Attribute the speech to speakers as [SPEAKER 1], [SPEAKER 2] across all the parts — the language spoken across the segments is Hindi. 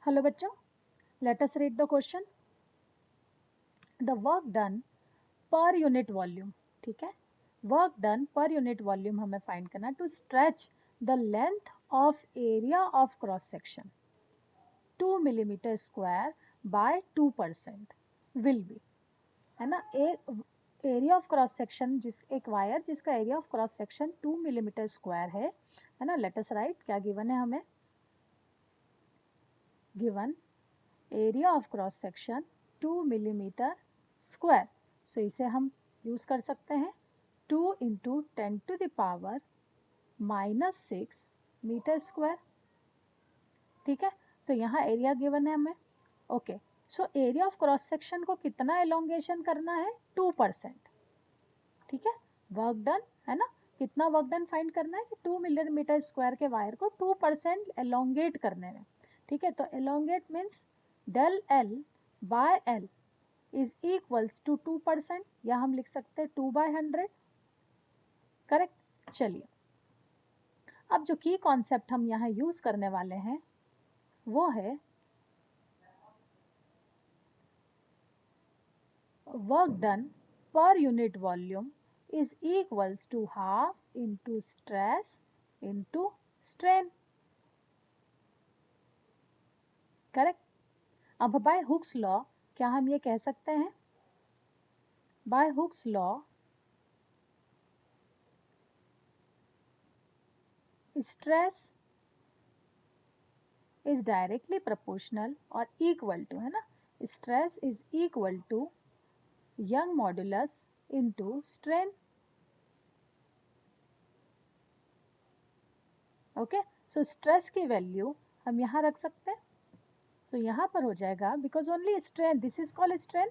[SPEAKER 1] हेलो बच्चों, let us read the question. The work done per unit volume. ठीक है, work done per unit volume हमें फाइंड करना to stretch the length of area of cross section 2 millimetre square by 2% will be. है ना, एक एरिया ऑफ क्रॉस सेक्शन एक वायर जिसका area of cross section 2 millimetre square है ना. लेट अस राइट, क्या गिवन है हमें. Given area of cross section 2 millimetre square. So इसे हम यूज कर सकते हैं 2 into 10 to the power -6 metre square. ठीक है, तो यहाँ एरिया गिवन है हमें. Okay, so area of cross section को कितना एलोंगेशन करना है 2%. ठीक है, वर्क डन है ना, कितना वर्क डन फाइंड करना है कि 2 मिलीमीटर स्क्वायर के वायर को 2% एलोंगेट करने में. ठीक है, तो elongate means del L by L is equals to 2%, या हम लिख सकते हैं 2/100. करेक्ट. चलिए, अब जो की कॉन्सेप्ट हम यहाँ यूज करने वाले हैं वो है work done per unit volume is equals to half into stress into strain. Correct. अब बाय हुक्स लॉ क्या हम ये कह सकते हैं, by Hooke's law stress is directly proportional और इक्वल टू, है ना, stress is equal to Young modulus into strain. Okay, so stress की वैल्यू हम यहाँ रख सकते हैं. तो यहाँ पर हो जाएगा because only strain, this is called strain,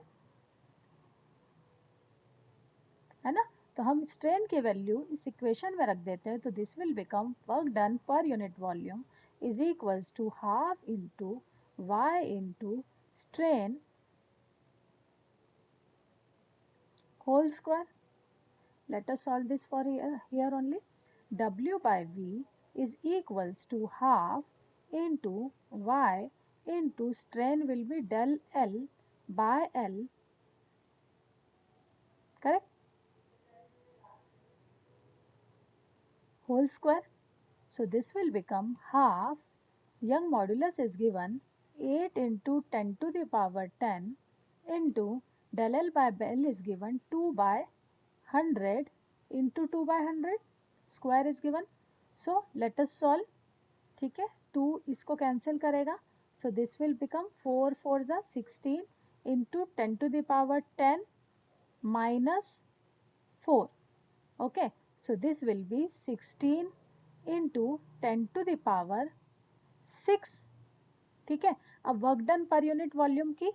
[SPEAKER 1] है ना. तो हम स्ट्रेन की वैल्यू इस इक्वेशन में रख देते हैं. तो this will become work done per unit volume is equals to half into Y into strain whole square. Let us solve this for here only. W by V is equals to half into Y into strain will be del L by L. Correct? Whole square. So this will become half. Young modulus is given 8 into 10 to the power 10 into del L by L is given 2 by 100 into 2 by 100. Square is given. So let us solve. ठीक है, 2 इसको कैंसिल करेगा. सो दिस विल बिकम 4 4 जा 16 into 10 to the power 10 minus 4. Okay, so this will be 16 into 10 to the power 6. ठीक है, अब work done per unit volume की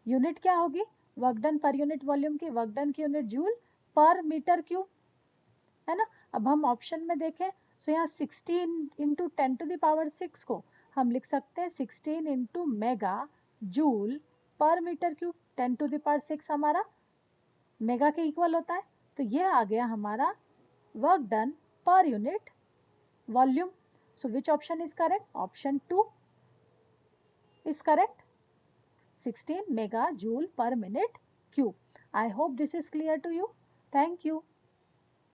[SPEAKER 1] यूनिट क्या होगी, work done per unit volume की वर्क डन की unit joule per metre cube, है ना. अब हम ऑप्शन में देखें तो यहाँ 16 इंटू 10 टू द पावर 6 को हम लिख सकते हैं 16 into mega joule per metre cube. 10 to the power 6 हमारा मेगा के इक्वल होता है. तो ये आ गया हमारा work done per unit volume. So which option is correct, option 2 is correct. 16 mega joule पर minute cube. I hope this is clear to you. Thank you.